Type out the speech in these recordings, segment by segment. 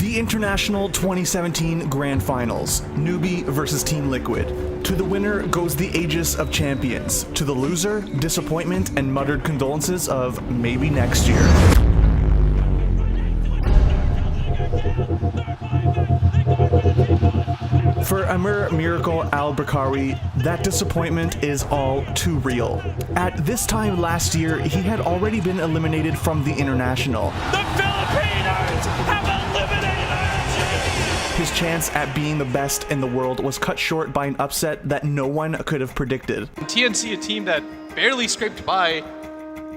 The International 2017 Grand Finals, Newbie versus Team Liquid. To the winner goes the Aegis of Champions. To the loser, disappointment and muttered condolences of maybe next year. For Amir Miracle Al-Bakari, that disappointment is all too real. At this time last year, he had already been eliminated from the International. The Filipinos have eliminated RG! His chance at being the best in the world was cut short by an upset that no one could have predicted. TNC, a team that barely scraped by,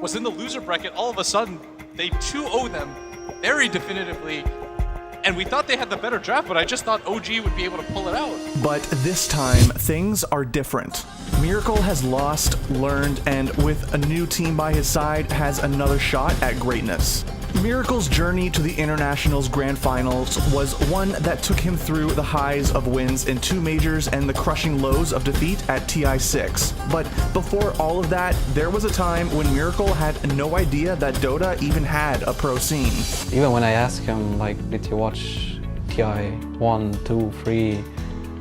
was in the loser bracket. All of a sudden, they 2-0 them very definitively. And we thought they had the better draft, but I just thought OG would be able to pull it out. But this time, things are different. Miracle has lost, learned, and with a new team by his side, has another shot at greatness. Miracle's journey to the International's Grand Finals was one that took him through the highs of wins in 2 majors and the crushing lows of defeat at TI6. But before all of that, there was a time when Miracle had no idea that Dota even had a pro scene. Even when I asked him, like, did you watch TI 1, 2, 3?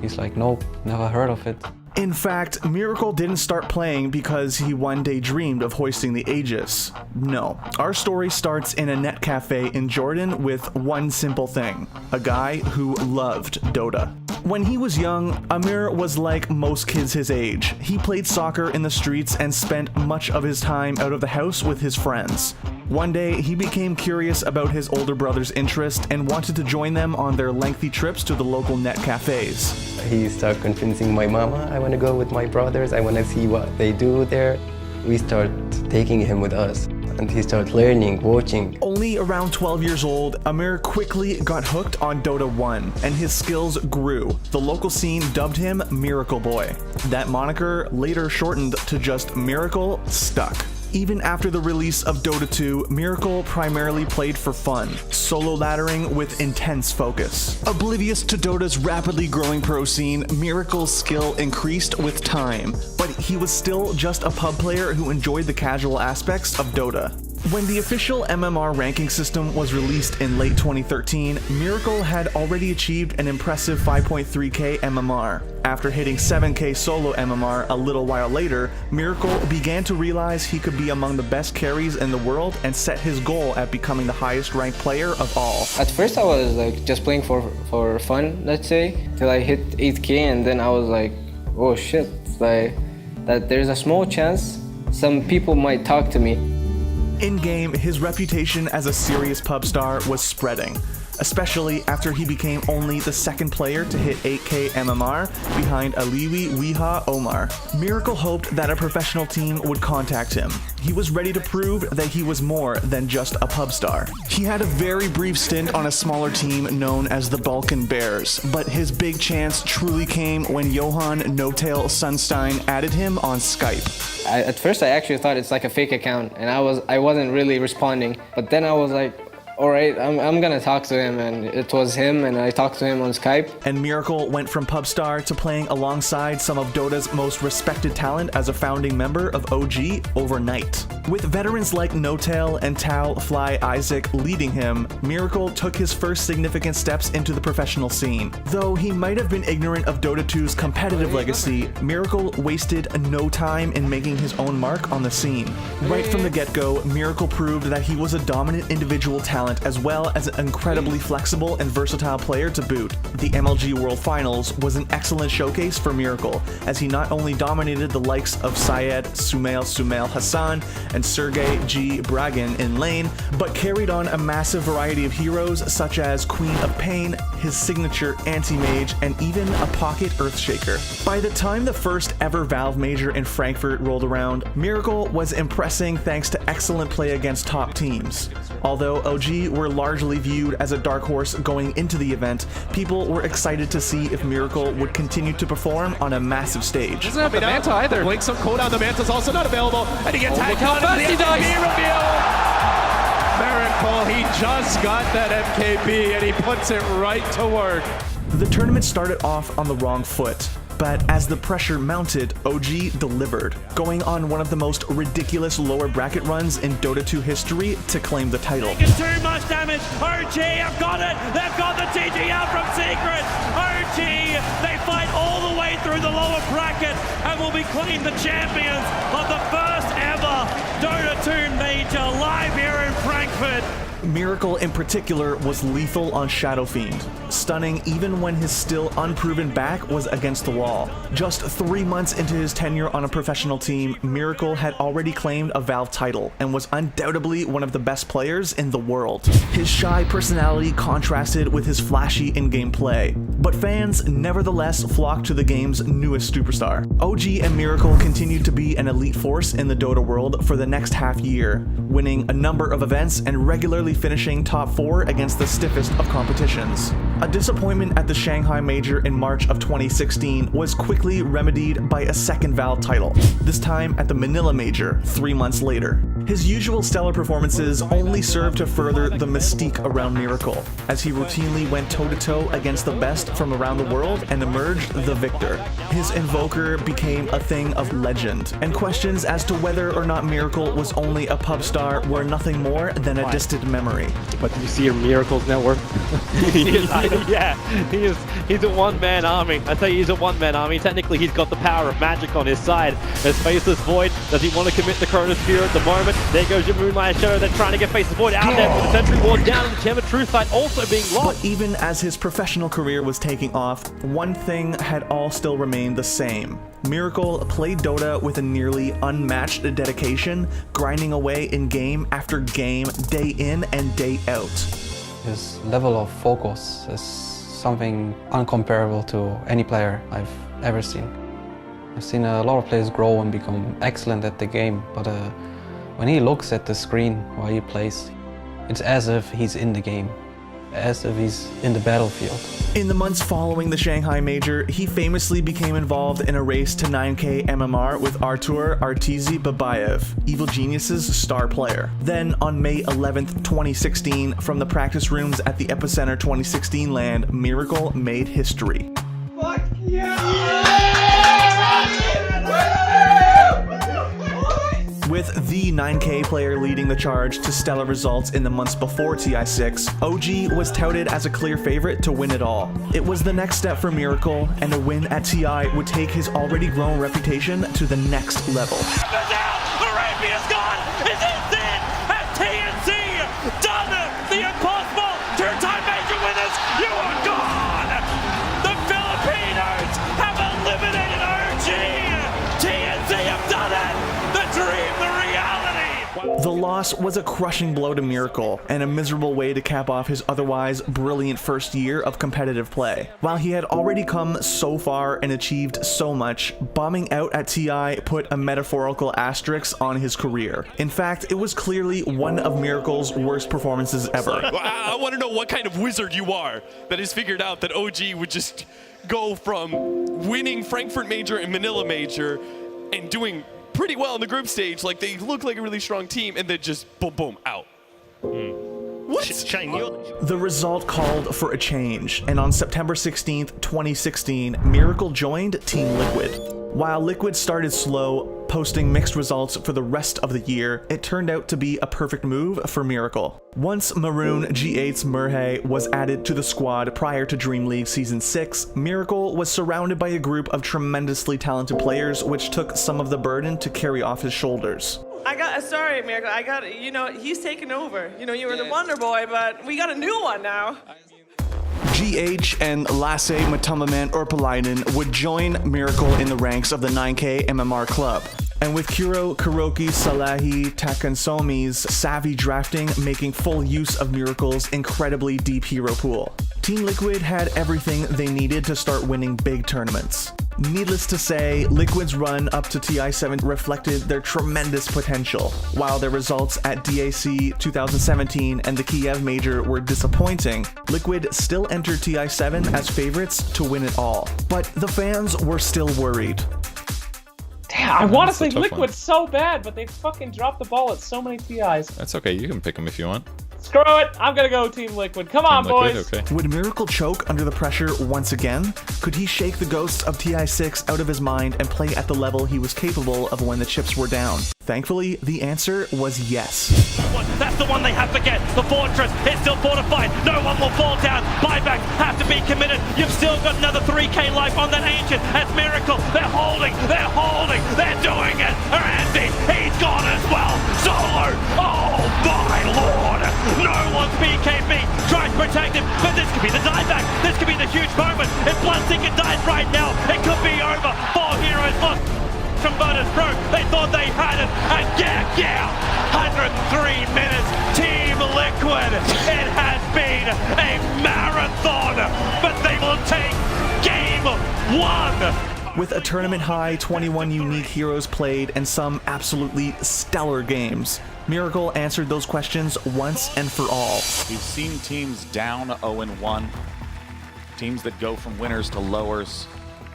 He's like, nope, never heard of it. In fact, Miracle didn't start playing because he one day dreamed of hoisting the Aegis. No, our story starts in a net cafe in Jordan with one simple thing: a guy who loved Dota. When he was young, Amir was like most kids his age. He played soccer in the streets and spent much of his time out of the house with his friends. One day, he became curious about his older brother's interest and wanted to join them on their lengthy trips to the local net cafes. He started convincing my mama, I want to go with my brothers, I want to see what they do there. We start taking him with us, and he started learning, watching. Only around 12 years old, Amir quickly got hooked on Dota 1, and his skills grew. The local scene dubbed him Miracle Boy. That moniker, later shortened to just Miracle, stuck. Even after the release of Dota 2, Miracle primarily played for fun, solo laddering with intense focus. Oblivious to Dota's rapidly growing pro scene, Miracle's skill increased with time, but he was still just a pub player who enjoyed the casual aspects of Dota. When the official MMR ranking system was released in late 2013, Miracle had already achieved an impressive 5.3k MMR. After hitting 7k solo MMR a little while later, Miracle began to realize he could be among the best carries in the world and set his goal at becoming the highest ranked player of all. At first I was like just playing for fun, let's say, till I hit 8k, and then I was like, oh shit, like that there's a small chance some people might talk to me. In-game, his reputation as a serious pub star was spreading, especially after he became only the second player to hit 8k MMR behind Aliwi Wiha Omar. Miracle hoped that a professional team would contact him. He was ready to prove that he was more than just a pub star. He had a very brief stint on a smaller team known as the Balkan Bears, but his big chance truly came when Johan No-Tail Sunstein added him on Skype. At first I actually thought it's like a fake account, and I wasn't really responding, but then I was like, all right, I'm gonna talk to him, and it was him, and I talked to him on Skype. And Miracle went from pub star to playing alongside some of Dota's most respected talent as a founding member of OG overnight. With veterans like No-Tail and Tao Fly Isaac leading him, Miracle took his first significant steps into the professional scene. Though he might have been ignorant of Dota 2's competitive legacy, Miracle wasted no time in making his own mark on the scene. Right from the get-go, Miracle proved that he was a dominant individual talent as well as an incredibly flexible and versatile player to boot. The MLG World Finals was an excellent showcase for Miracle, as he not only dominated the likes of Syed Sumail Hassan and Sergey G. Bragin in lane, but carried on a massive variety of heroes such as Queen of Pain, his signature anti-mage, and even a pocket Earthshaker. By the time the first ever Valve Major in Frankfurt rolled around, Miracle was impressing thanks to excellent play against top teams. Although OG were largely viewed as a dark horse going into the event, people were excited to see if Miracle would continue to perform on a massive stage. Doesn't have the Manta either. Blink some cooldown, the Manta's also not available, and he gets hacked out of the MKB reveal. Miracle, he just got that MKB, and he puts it right to work. The tournament started off on the wrong foot. But as the pressure mounted, OG delivered, going on one of the most ridiculous lower bracket runs in Dota 2 history to claim the title. It's too much damage. OG have got it. They've got the TG out from Secret. OG, they fight all the way through the lower bracket and will be claimed the champions of the first ever Dota 2 major live here in Frankfurt. Miracle in particular was lethal on Shadow Fiend, stunning even when his still unproven back was against the wall. Just 3 months into his tenure on a professional team, Miracle had already claimed a Valve title and was undoubtedly one of the best players in the world. His shy personality contrasted with his flashy in-game play, but fans nevertheless flocked to the game's newest superstar. OG and Miracle continued to be an elite force in the Dota world for the next half year, winning a number of events and regularly finishing top 4 against the stiffest of competitions. A disappointment at the Shanghai Major in March of 2016 was quickly remedied by a second Valve title, this time at the Manila Major 3 months later. His usual stellar performances only served to further the mystique around Miracle, as he routinely went toe-to-toe against the best from around the world and emerged the victor. His Invoker became a thing of legend, and questions as to whether or not Miracle was only a pub star were nothing more than a distant memory. But do you see your Miracle's network? Yeah, he's a one-man army. I tell you, he's a one-man army. Technically, he's got the power of magic on his side. There's Faceless Void. Does he want to commit the Chronosphere at the moment? There goes your Moonlight Shadow. They're trying to get Faceless Void out there, but the Sentry Ward down, and the Gem of Truth side also being lost. But even as his professional career was taking off, one thing had all still remained the same. Miracle played Dota with a nearly unmatched dedication, grinding away in game after game, day in and day out. His level of focus is something uncomparable to any player I've ever seen. I've seen a lot of players grow and become excellent at the game, but when he looks at the screen while he plays, it's as if he's in the game, as if he's in the battlefield. In the months following the Shanghai Major, he famously became involved in a race to 9K MMR with Artur Artizi Babayev, Evil Genius's star player. Then on May 11th, 2016, from the practice rooms at the Epicenter 2016 LAN, Miracle made history. Fuck yeah! With the 9K player leading the charge to stellar results in the months before TI6, OG was touted as a clear favorite to win it all. It was the next step for Miracle, and a win at TI would take his already grown reputation to the next level. Arabia's gone! Is this it? Has TNC done the impossible? Two-time major winners, you are gone! The Filipinos have eliminated OG! TNC have done it! The dream, the reality! The loss was a crushing blow to Miracle, and a miserable way to cap off his otherwise brilliant first year of competitive play. While he had already come so far and achieved so much, bombing out at TI put a metaphorical asterisk on his career. In fact, it was clearly one of Miracle's worst performances ever. I want to know what kind of wizard you are that has figured out that OG would just go from winning Frankfurt Major and Manila Major and doing pretty well in the group stage, like they look like a really strong team, and then just boom, boom, out. What? The result called for a change, and on September 16th, 2016, Miracle joined Team Liquid. While Liquid started slow, posting mixed results for the rest of the year, it turned out to be a perfect move for Miracle. Once Maroon G8's Murhay was added to the squad prior to Dream League Season 6, Miracle was surrounded by a group of tremendously talented players, which took some of the burden to carry off his shoulders. Sorry, Miracle, he's taken over. You were the Wonder Boy, but we got a new one now. GH and Lasse Matamaman Urpalainen would join Miracle in the ranks of the 9K MMR club. And with Kuro Kuroki Salahi Takansomi's savvy drafting making full use of Miracle's incredibly deep hero pool, Team Liquid had everything they needed to start winning big tournaments. Needless to say, Liquid's run up to TI7 reflected their tremendous potential. While their results at DAC 2017 and the Kiev Major were disappointing, Liquid still entered TI7 as favorites to win it all. But the fans were still worried. Damn, I want to say Liquid so bad, but they fucking dropped the ball at so many TIs. That's okay, you can pick them if you want. Screw it. I'm gonna go Team Liquid. Come on, boys. Okay. Would Miracle choke under the pressure once again? Could he shake the ghosts of TI6 out of his mind and play at the level he was capable of when the chips were down? Thankfully, the answer was yes. That's the one they have to get. The fortress is still fortified. No one will fall down. Buybacks have to be committed. You've still got another 3k life on that Ancient. That's Miracle. They're holding. They're doing it. Randy, he's gone as well. Solo. Oh my lord. No one's BKB. Tries to protect him, but this could be the dieback. This could be the huge moment. If Bloodseeker dies right now, it could be over. 4 heroes lost from Virtus Pro. They thought they had it, and yeah, 103 minutes. Team Liquid. It has been a marathon, but they will take game 1. With a tournament high 21 unique heroes played and some absolutely stellar games, Miracle answered those questions once and for all. We've seen teams down 0-1, teams that go from winners to lowers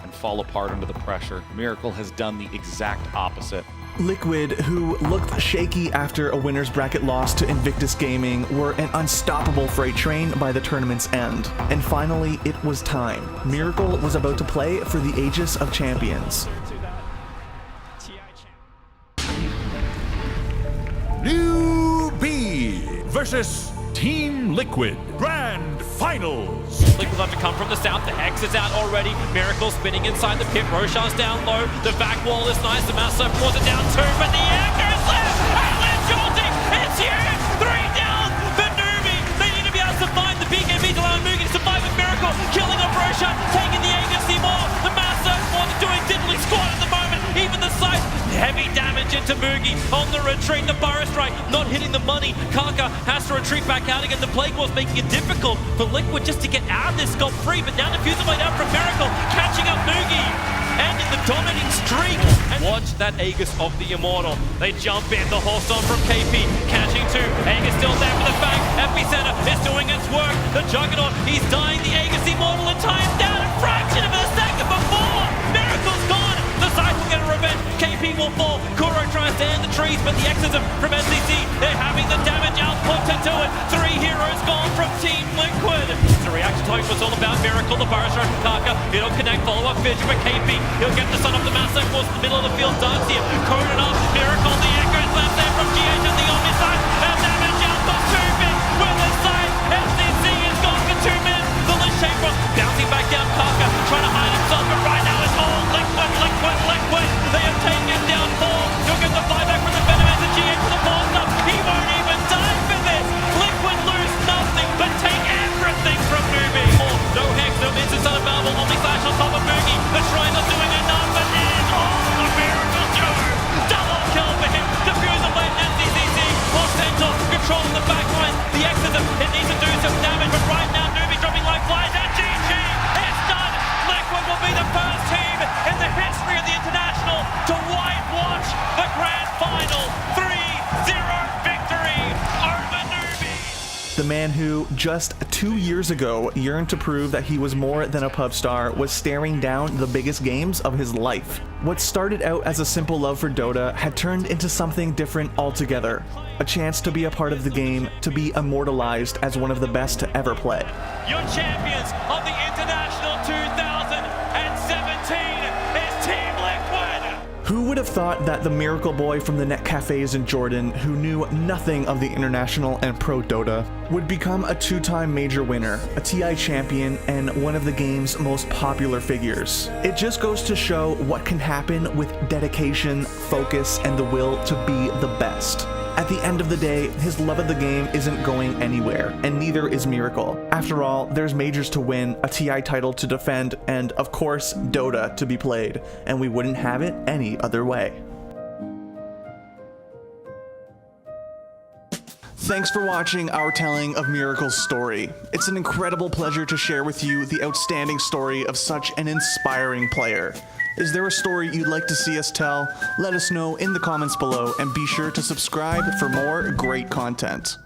and fall apart under the pressure. Miracle has done the exact opposite. Liquid, who looked shaky after a winner's bracket loss to Invictus Gaming, were an unstoppable freight train by the tournament's end. And finally, it was time. Miracle was about to play for the Aegis of Champions. New B versus Team Liquid Grand Finals. Liquid have to come from the south. The Hex is out already. Miracle spinning inside the pit. Roshan's down low. The back wall is nice. The Master pours it down too, but the anchor is left. And Lynch ulting. It's huge. 3 down for Newbie. They need to be able to survive the BKB to allow Mugi to survive with Miracle. Killing off Roshan, taking the agency more. The Master wants doing diddly squat at the moment. Even the sight. Heavy damage into Mugi on the retreat. The Burrow Strike not hitting the money. Kaka has to retreat back out again. The Plague Wall's making it difficult for Liquid just to get out of this scot-free. But now the Fusible out from Miracle, catching up Mugi. Ending the dominating streak. And watch that Aegis of the Immortal. They jump in. The horse on from KP. Catching 2. Aegis still there for the fang. Epicenter is doing its work. The Juggernaut, he's dying. The Aegis Immortal in time down a fraction of a second before. Miracle's gone. The side will get a revenge. KP will fall. Kuro tries to end the trees, but the exorcism from SCC, they're having the damage output to do it. 3 heroes gone from Team Liquid. The reaction time was all about Miracle. The Burrow Strike from Kaka. It'll connect. Follow-up vision for KP. He'll get the son of the Master Force in the middle of the field. Darts here. Coded up. Miracle. The Echo is left there from GH on the Omni side. And damage output 2 big. With the side. SCC is gone for 2 minutes. The Lich Chamber bouncing back down. Kaka trying to hide himself, but right now it's all Liquid. They have taken down 4. He'll get the buyback from the Venom as the GH for the pause up. He won't even die for this. Liquid lose nothing, but take everything from Mugi. No Hex, no Mins inside of Marvel. Only Flash on top of Mugi. The Shrine not doing enough, but then the Miracle 2. Double kill for him. Defuse of Blade and CCC. Or Centaur controlling the back line. The Exorcism, it needs to do some damage, but right now Mugi dropping like flies and GG. It's done. Liquid will be the first team in the history of the International to whitewash the Grand Final. 3-0 victory over Newbie. The man who, just 2 years ago, yearned to prove that he was more than a pub star was staring down the biggest games of his life. What started out as a simple love for Dota had turned into something different altogether. A chance to be a part of the game, to be immortalized as one of the best to ever play. Your champions of the International 2017 is Team Liquid. Who would have thought that the Miracle Boy from the net cafes in Jordan, who knew nothing of the International and Pro Dota, would become a 2-time major winner, a TI champion, and one of the game's most popular figures? It just goes to show what can happen with dedication, focus, and the will to be the best. At the end of the day, his love of the game isn't going anywhere, and neither is Miracle. After all, there's majors to win, a TI title to defend, and of course, Dota to be played, and we wouldn't have it any other way. Thanks for watching our telling of Miracle's story. It's an incredible pleasure to share with you the outstanding story of such an inspiring player. Is there a story you'd like to see us tell? Let us know in the comments below, and be sure to subscribe for more great content.